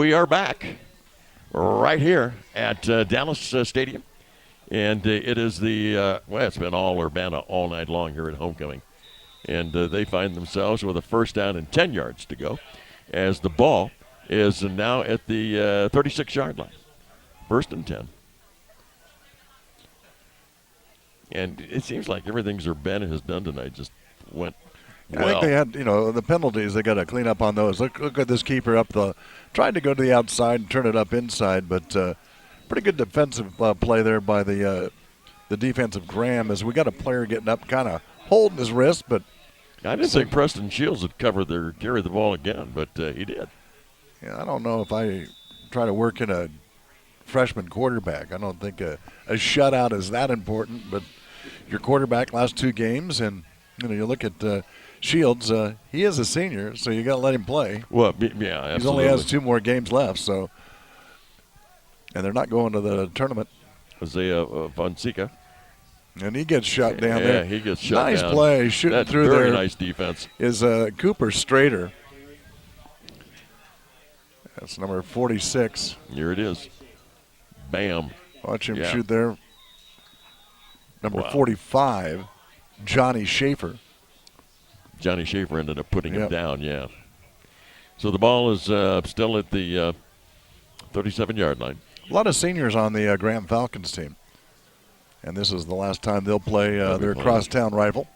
we are back right here at Dallas Stadium. And it is it's been all Urbana all night long here at homecoming. And they find themselves with a first down and 10 yards to go as the ball is now at the 36-yard line. First and 10. And it seems like everything Urbana has done tonight just went well. I think they had, the penalties. They got to clean up on those. Look at this keeper tried to go to the outside and turn it up inside, but pretty good defensive play there by the defensive Graham as we got a player getting up, kind of holding his wrist, but I didn't think Preston Shields would carry the ball again, but he did. Yeah, I don't know if I try to work in a freshman quarterback. I don't think a shutout is that important, but your quarterback last 2 games, and you look at Shields. He is a senior, so you got to let him play. Well, yeah, absolutely. He only has 2 more games left, so and they're not going to the tournament. Isaiah Fonseca. And he gets shut down there. Yeah, he gets shut down. Nice play, shooting through there. Very nice defense. Is Cooper Strader. That's number 46. Here it is. Bam. Watch him shoot there. Number 45, Johnny Schaefer. Johnny Schaefer ended up putting him down, yeah. So the ball is still at the 37-yard line. A lot of seniors on the Graham Falcons team. And this is the last time they'll play their crosstown rival.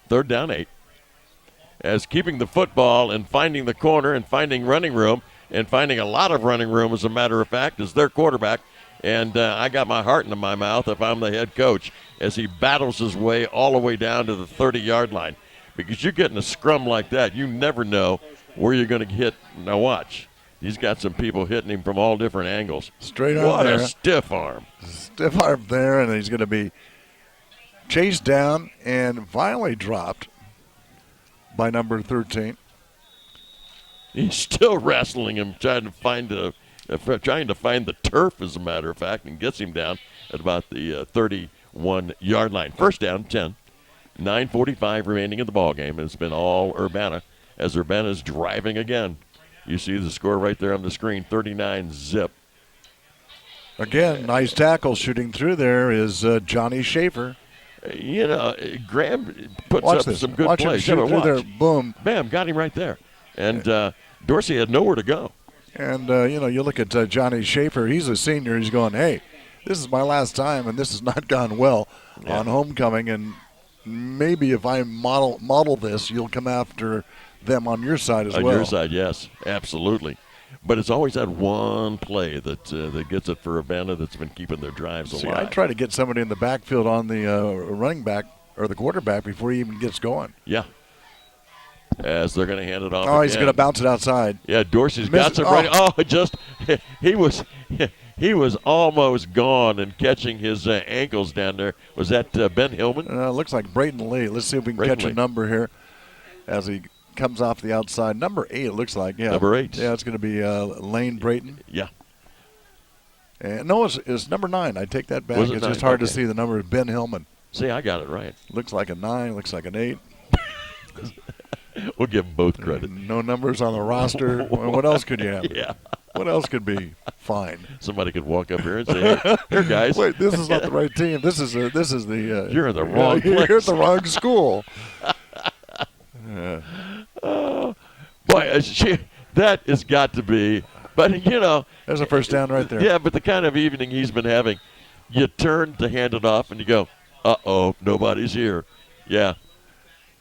3rd down 8. As keeping the football and finding the corner and finding running room and finding a lot of running room, as a matter of fact, is their quarterback. And I got my heart into my mouth if I'm the head coach as he battles his way all the way down to the 30-yard line. Because you're getting a scrum like that, you never know where you're going to hit. Now watch. He's got some people hitting him from all different angles. Straight arm What there. a stiff arm. Stiff arm there, and he's going to be chased down and finally dropped by number 13. He's still wrestling him, trying to find the turf, as a matter of fact, and gets him down at about the 31-yard line. First down, 10. 9:45 remaining in the ball game. It's been all Urbana as Urbana's driving again. You see the score right there on the screen, 39-zip. Again, nice tackle shooting through there is Johnny Schaefer. Graham puts up some good watch plays. Him shoot through there, boom. Bam, got him right there. And Dorsey had nowhere to go. And, you look at Johnny Schaefer. He's a senior. He's going, hey, this is my last time, and this has not gone well on homecoming. And maybe if I model this, you'll come after them on your side as well. On your side, yes, absolutely. But it's always that one play that gets it for Urbana that's been keeping their drives alive. I try to get somebody in the backfield on the running back or the quarterback before he even gets going. Yeah. As they're going to hand it off. Oh, he's going to bounce it outside. Yeah, Dorsey's got some right. Oh, he was almost gone and catching his ankles down there. Was that Ben Hillman? Looks like Brayton Lee. Let's see if we can catch a number here as he comes off the outside. Number 8, it looks like. Yeah. Number 8. Yeah, it's going to be Lane Brayton. Yeah. And no, it's number 9. I take that back. It's 9? Just hard to see the number. Ben Hillman. See, I got it right. Looks like a 9. Looks like an 8. We'll give them both credit. No numbers on the roster. What else could you have? Yeah. What else could be fine? Somebody could walk up here and say, hey, here, guys. Wait, this is not the right team. This is the. You're in the wrong place. You're at the wrong school. Boy, that has got to be. But, there's a first down right there. Yeah, but the kind of evening he's been having, you turn to hand it off and you go, uh-oh, nobody's here. Yeah.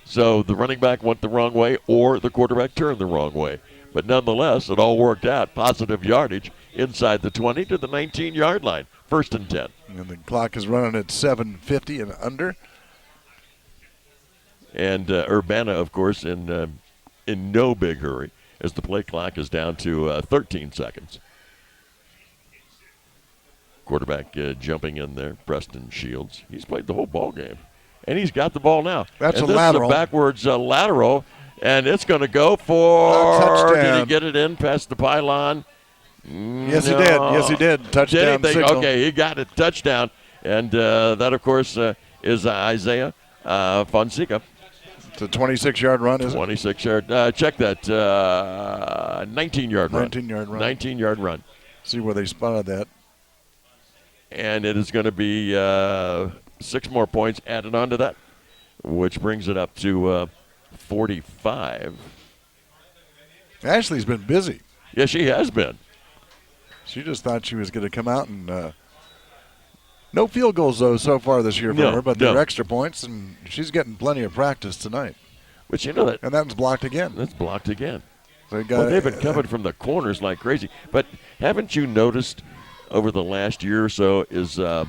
So the running back went the wrong way or the quarterback turned the wrong way. But nonetheless, it all worked out. Positive yardage inside the 20 to the 19-yard line. First and 10. And the clock is running at 7:50 and under. And Urbana, of course, in no big hurry as the play clock is down to 13 seconds. Quarterback jumping in there, Preston Shields. He's played the whole ball game. And he's got the ball now. That's and a lateral. Is a backwards lateral, and it's going to go for touchdown. Did he get it in past the pylon? Yes, he did. Yes, he did. Touchdown signal. Okay, he got it. Touchdown. And that, of course, is Isaiah Fonseca. It's a 26-yard run, is it? 26-yard. Check that. 19-yard run. 19-yard run. 19-yard run. See where they spotted that. And it is going to be 6 more points added on to that, which brings it up to 45. Ashley's been busy. Yeah, she has been. She just thought she was going to come out and no field goals, though, so far this year for her, but they're extra points, and she's getting plenty of practice tonight. But you know that. And that's blocked again. That's blocked again. So they've been coming from the corners like crazy. But haven't you noticed over the last year or so is the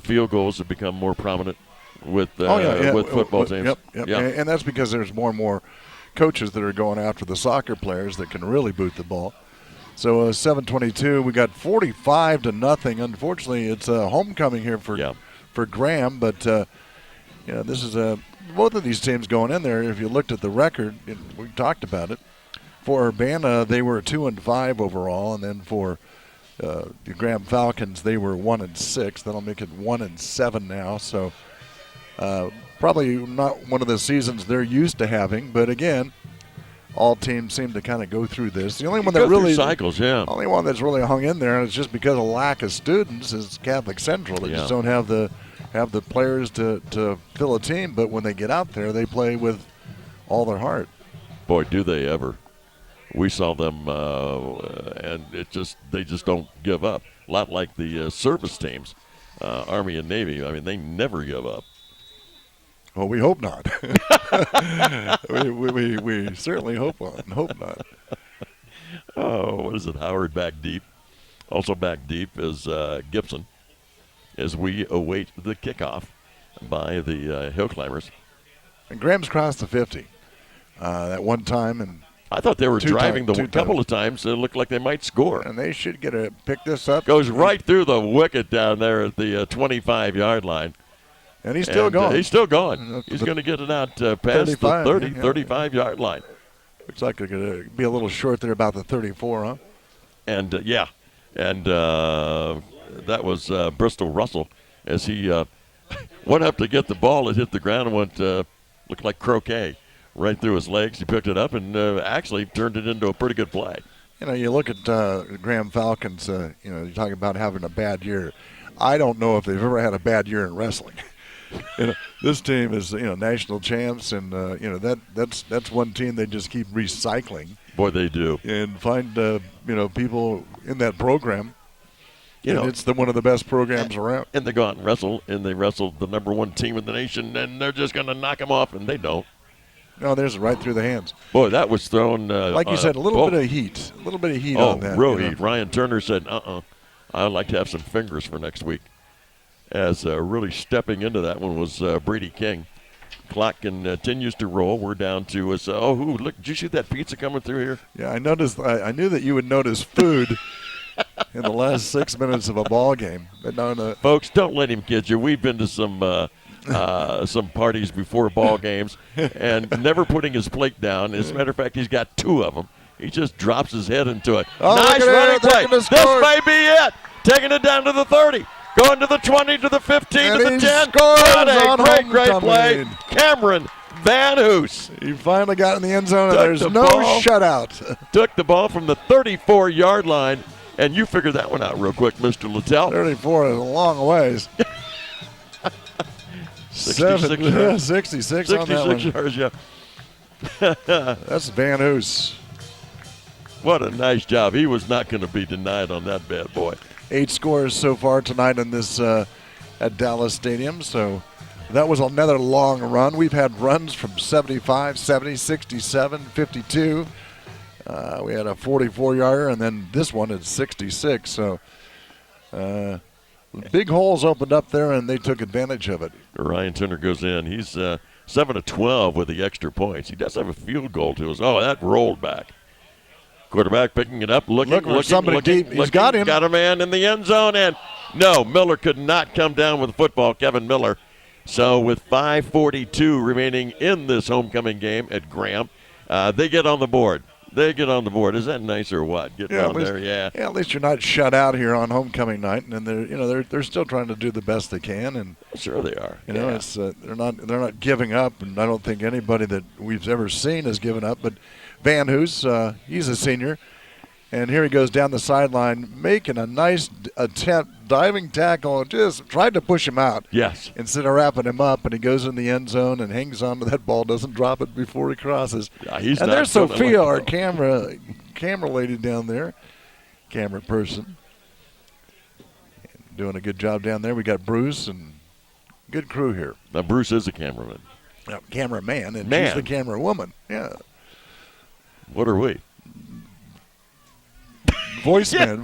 field goals have become more prominent with football teams? Yep. And that's because there's more and more coaches that are going after the soccer players that can really boot the ball. So 7:22, we got 45-0. Unfortunately, it's a homecoming here for Graham, but this is both of these teams going in there. If you looked at the record, we talked about it. For Urbana, they were 2-5 overall, and then for the Graham Falcons, they were 1-6. That'll make it 1-7 now. So probably not one of the seasons they're used to having, but again, all teams seem to kind of go through this. The only one that really cycles, only one that's really hung in there, and it's just because of lack of students, is Catholic Central. They just don't have the players to fill a team. But when they get out there, they play with all their heart. Boy, do they ever! We saw them, and they just don't give up. A lot like the service teams, Army and Navy. I mean, they never give up. Well, we hope not. we certainly hope not. Oh, what is it? Howard back deep. Also back deep is Gibson, as we await the kickoff by the Hill Climbers. And Graham's crossed the 50 that one time, and I thought they were driving the couple of times. It looked like they might score. And they should pick this up. Goes right through the wicket down there at the 25-yard line. And he's still going. He's still going. He's going to get it out past the 35-yard line. Looks like they're going to be a little short there about the 34, huh? And, that was Bristol Russell as he went up to get the ball. It hit the ground and went, looked like croquet right through his legs. He picked it up and actually turned it into a pretty good play. You look at Graham Falcons, you're talking about having a bad year. I don't know if they've ever had a bad year in wrestling. This team is national champs, and that's one team they just keep recycling. Boy, they do. And find people in that program. It's one of the best programs around. And they go out and wrestle, and they wrestle the number one team in the nation, and they're just going to knock them off, and they don't. No, there's right through the hands. Boy, that was thrown. Like you said, a little bit of heat. A little bit of heat on that. Oh, real heat. Ryan Turner said, I'd like to have some fingers for next week. As really stepping into that one was Brady King. Clock continues to roll. We're down to us. Look! Did you see that pizza coming through here? Yeah, I noticed. I knew that you would notice food in the last 6 minutes of a ball game. But no. Folks, don't let him kid you. We've been to some parties before ball games, and never putting his plate down. As a matter of fact, he's got 2 of them. He just drops his head into it. Nice running play. This may be it. Taking it down to the 30. Going to the 20, to the 15, and to the 10. What a great play. Cameron Van Hoos. He finally got in the end zone, and there's no shutout. Took the ball from the 34-yard line, and you figured that one out real quick, Mr. Littell. 34 is a long ways. 66 yards. 66 on that one. 66 yards, yeah. That's Van Hoos. What a nice job. He was not going to be denied on that bad boy. 8 scores so far tonight in this at Dallas Stadium. So that was another long run. We've had runs from 75, 70, 67, 52. We had a 44-yarder, and then this one is 66. So big holes opened up there, and they took advantage of it. Ryan Turner goes in. He's 7 of 12 with the extra points. He does have a field goal to us. Oh, that rolled back. Quarterback picking it up, looking for somebody deep. He's got him. Got a man in the end zone, and no, Miller could not come down with the football, Kevin Miller. So with 5:42 remaining in this homecoming game at Graham, they get on the board. They get on the board. Is that nice or what? Getting on there, yeah. Yeah, at least you're not shut out here on homecoming night, and they're still trying to do the best they can, and sure they are. It's they're not giving up, and I don't think anybody that we've ever seen has given up. But Van Hoos, he's a senior, and here he goes down the sideline, making a nice attempt, diving tackle, just tried to push him out. Yes. Instead of wrapping him up, and he goes in the end zone and hangs on to that ball, doesn't drop it before he crosses. He's and not there's Sophia, our go. camera lady down there, camera person, doing a good job down there. We got Bruce and good crew here. Now Bruce is a cameraman. Cameraman, and she's the camera woman. Yeah. What are we? Voiceman.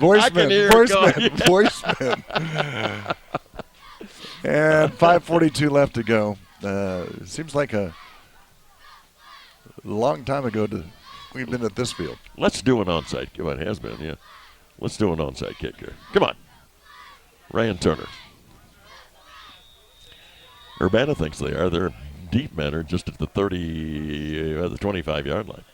And 5:42 left to go. Seems like a long time ago we've been at this field. Let's do an onside. Come on, it has been, yeah. Let's do an onside kick here. Come on. Ryan Turner. Urbana thinks they are. They're deep men are just at the 25-yard line.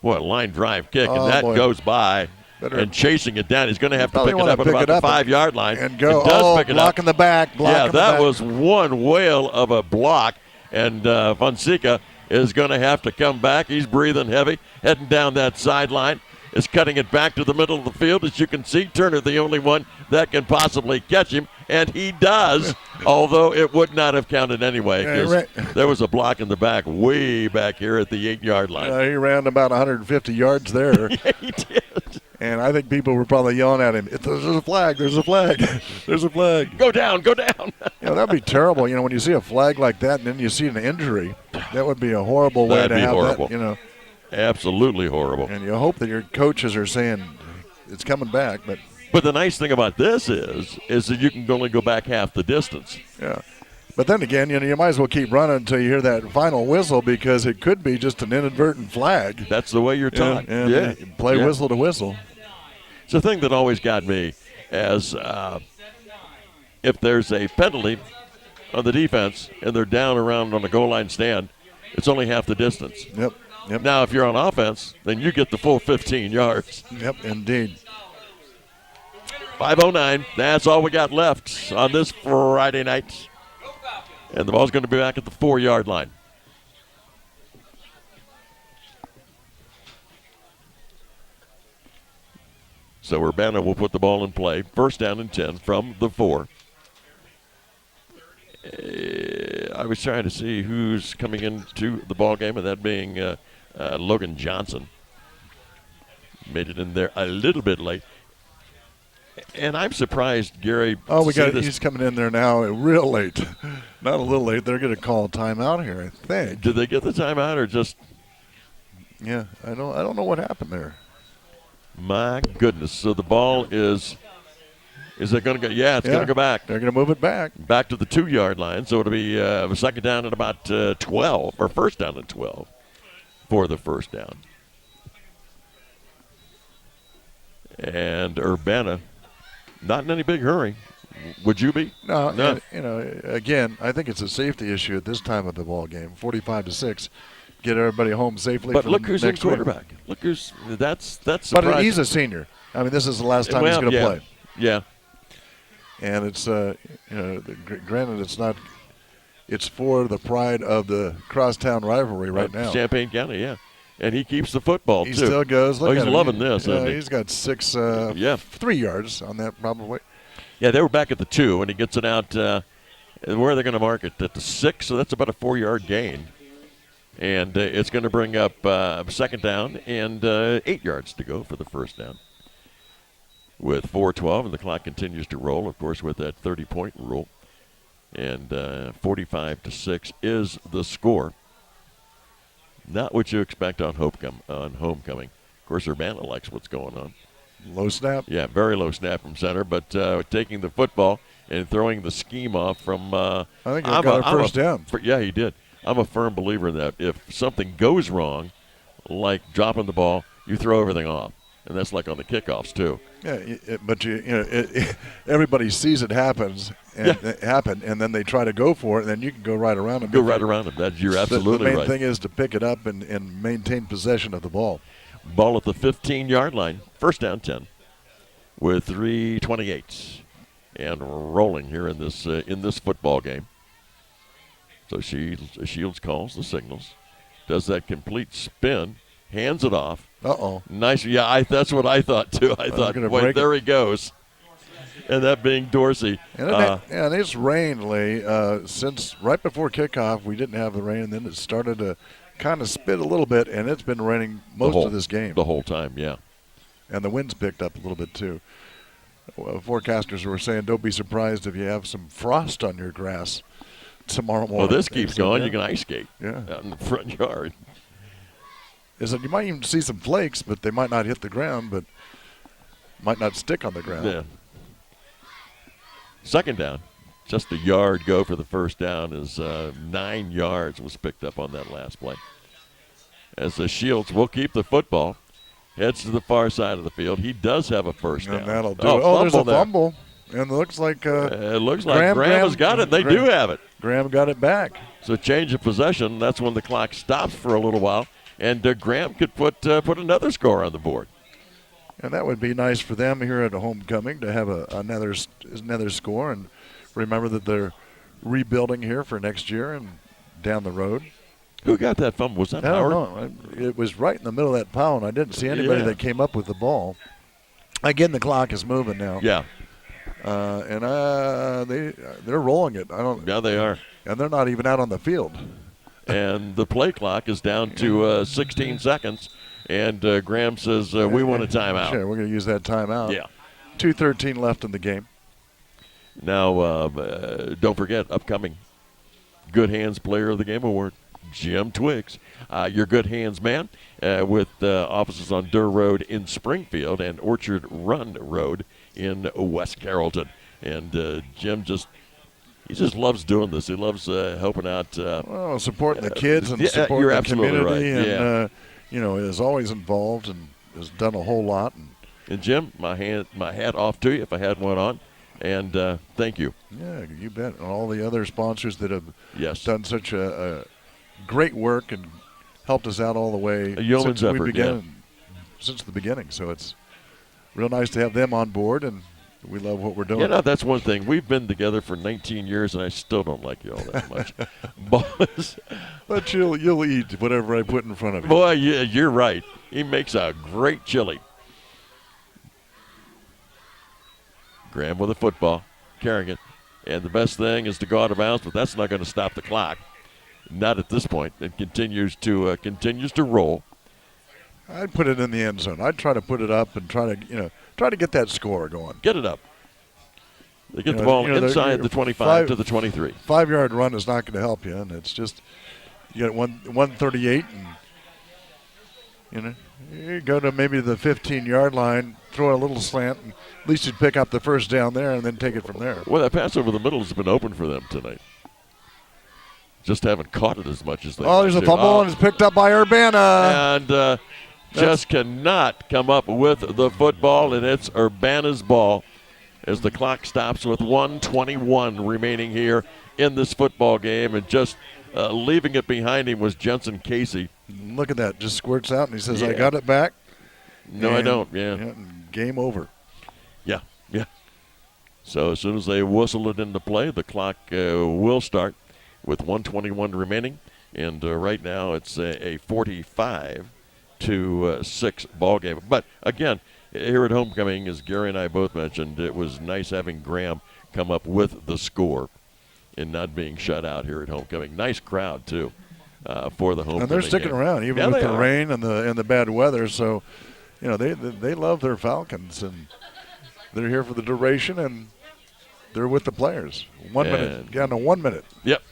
Boy, a line drive kick, and that goes by. And chasing it down. He's going to have to pick it up at about the 5-yard line. And go. Block in the back. That was one whale of a block. And Fonseca is going to have to come back. He's breathing heavy, heading down that sideline. Is cutting it back to the middle of the field. As you can see, Turner the only one that can possibly catch him. And he does, although it would not have counted anyway. There was a block in the back, way back here at the 8-yard line. He ran about 150 yards there. Yeah, he did. And I think people were probably yelling at him, there's a flag, there's a flag, there's a flag. Go down, go down. That'd be terrible. When you see a flag like that and then you see an injury, that would be a horrible way to have horrible. That, Absolutely horrible. And you hope that your coaches are saying it's coming back. But the nice thing about this is that you can only go back half the distance. Yeah. But then again, you might as well keep running until you hear that final whistle because it could be just an inadvertent flag. That's the way you're taught. Yeah. Play whistle to whistle. It's the thing that always got me as if there's a penalty on the defense and they're down around on the goal line stand, it's only half the distance. Yep. Now, if you're on offense, then you get the full 15 yards. Yep, indeed. 5:09. That's all we got left on this Friday night. And the ball's going to be back at the 4-yard line. So Urbana will put the ball in play. First down and 10 from the 4. I was trying to see who's coming into the ball game, and that being Logan Johnson. Made it in there a little bit late. And I'm surprised, Gary. He's coming in there now real late. Not a little late. They're going to call a timeout here, I think. Did they get the timeout or just? Yeah, I don't know what happened there. My goodness. So the ball is it going to go? Yeah, it's going to go back. They're going to move it back. Back to the 2-yard line. So it'll be a second down at about 12, or first down at 12 for the first down. And Urbana, not in any big hurry. Would you be? No. Again, I think it's a safety issue at this time of the ball game. 45-6, get everybody home safely. But look who's in quarterback. Look who's that's surprising. But he's a senior. I mean, this is the last time he's going to play. Yeah. And it's granted, it's not. It's for the pride of the crosstown rivalry right now. Champaign County, yeah. And he keeps the football, he too. He still goes. He's loving this, isn't he? He's got 3 yards on that probably. Yeah, they were back at the 2, and he gets it out. Where are they going to mark it? At the 6, so that's about a 4-yard gain. And it's going to bring up second down and 8 yards to go for the first down. With 4:12, and the clock continues to roll, of course, with that 30-point rule. And 45-6 is the score. Not what you expect on homecoming. Of course, Urbana likes what's going on. Low snap? Yeah, very low snap from center, but taking the football and throwing the scheme off from I think he got a first down. Yeah, he did. I'm a firm believer in that. If something goes wrong, like dropping the ball, you throw everything off. And that's like on the kickoffs, too. Yeah, but everybody sees it happens and and then they try to go for it, and then you can go right around them. Go right around them. You're absolutely right. The right. main thing is to pick it up and maintain possession of the ball. Ball at the 15-yard line. First down 10 with 3:28 and rolling here in this football game. So Shields calls the signals, does that complete spin, hands it off. Uh-oh. Nice. Yeah, that's what I thought, too. I thought, wait, there he goes. And that being Dorsey. And it's rained, Lee. Since right before kickoff, we didn't have the rain, and then it started to kind of spit a little bit, and it's been raining most of this game. The whole time, yeah. And the wind's picked up a little bit, too. Forecasters were saying don't be surprised if you have some frost on your grass tomorrow morning. Well, this keeps going. You can ice skate out in the front yard. You might even see some flakes, but they might not hit the ground, but might not stick on the ground. Yeah. Second down, just a yard go for the first down as 9 yards was picked up on that last play. As the Shields will keep the football, heads to the far side of the field. He does have a first down. And that'll do it. Oh, there's a fumble. And it looks like Graham has got it. They do have it. Graham got it back. So change of possession. That's when the clock stops for a little while. And Graham could put another score on the board. And that would be nice for them here at homecoming to have another score. And remember that they're rebuilding here for next year and down the road. Who got that fumble? Was that Howard? No, it was right in the middle of that pile, and I didn't see anybody that came up with the ball. Again, the clock is moving now. Yeah. They're rolling it. Yeah, they are. And they're not even out on the field. And the play clock is down to 16 seconds. And Graham says, we want a timeout. Sure, we're going to use that timeout. Yeah. 2:13 left in the game. Now, don't forget, upcoming Good Hands Player of the Game Award, Jim Twiggs. Your Good Hands man with offices on Durr Road in Springfield and Orchard Run Road in West Carrollton. And Jim just loves doing this. He loves helping out. Supporting the kids and supporting the community. Right. And, is always involved and has done a whole lot. And Jim, my hat off to you if I had one on. And thank you. Yeah, you bet. And all the other sponsors that have done such a great work and helped us out all the way since we began. Since the beginning. So it's real nice to have them on board, and we love what we're doing. Yeah, no, that's one thing. We've been together for 19 years, and I still don't like you all that much. But you'll eat whatever I put in front of you. Boy, yeah, you're right. He makes a great chili. Graham with a football, carrying it. And the best thing is to go out of bounds, but that's not going to stop the clock. Not at this point. It continues to roll. I'd put it in the end zone. I'd try to put it up and try to get that score going. Get it up. They get the ball inside the 25 to the 23. 5-yard run is not going to help you, and it's just you got 138, and you go to maybe the 15-yard line, throw a little slant, and at least you'd pick up the first down there and then take it from there. Well, that pass over the middle has been open for them tonight. Just haven't caught it as much as they. Oh, there's a fumble, and it's picked up by Urbana. And just cannot come up with the football, and it's Urbana's ball as the clock stops with 1:21 remaining here in this football game. And just leaving it behind him was Jensen Casey. Look at that. Just squirts out, and he says, I got it back. No, I don't. Yeah. Game over. Yeah. So as soon as they whistle it into play, the clock will start with 1:21 remaining. And right now it's a 45-6 ball game. But, again, here at homecoming, as Gary and I both mentioned, it was nice having Graham come up with the score and not being shut out here at homecoming. Nice crowd, too, for the homecoming. And they're sticking around, even with the rain and the bad weather. So, they love their Falcons, and they're here for the duration, and they're with the players. 1 minute, down to 1 minute. Yep.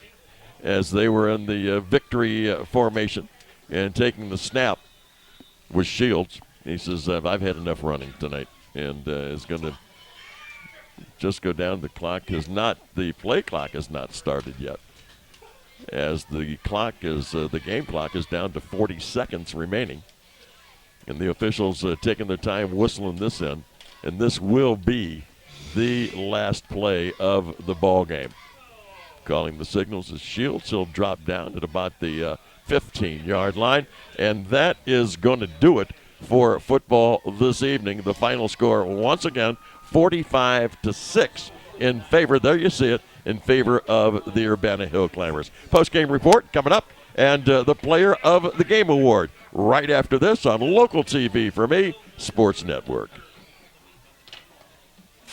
As they were in the victory formation and taking the snap was Shields. He says, I've had enough running tonight, and is going to just go down. The play clock has not started yet. As the game clock is down to 40 seconds remaining. And the officials taking their time whistling this in. And this will be the last play of the ball game. Calling the signals is Shields. He'll drop down at about the 15-yard line. And that is going to do it for football this evening. The final score, once again, 45-6 in favor. There you see it, in favor of the Urbana Hill Climbers. Post-game report coming up, and the Player of the Game Award right after this on local TV for me, Sports Network.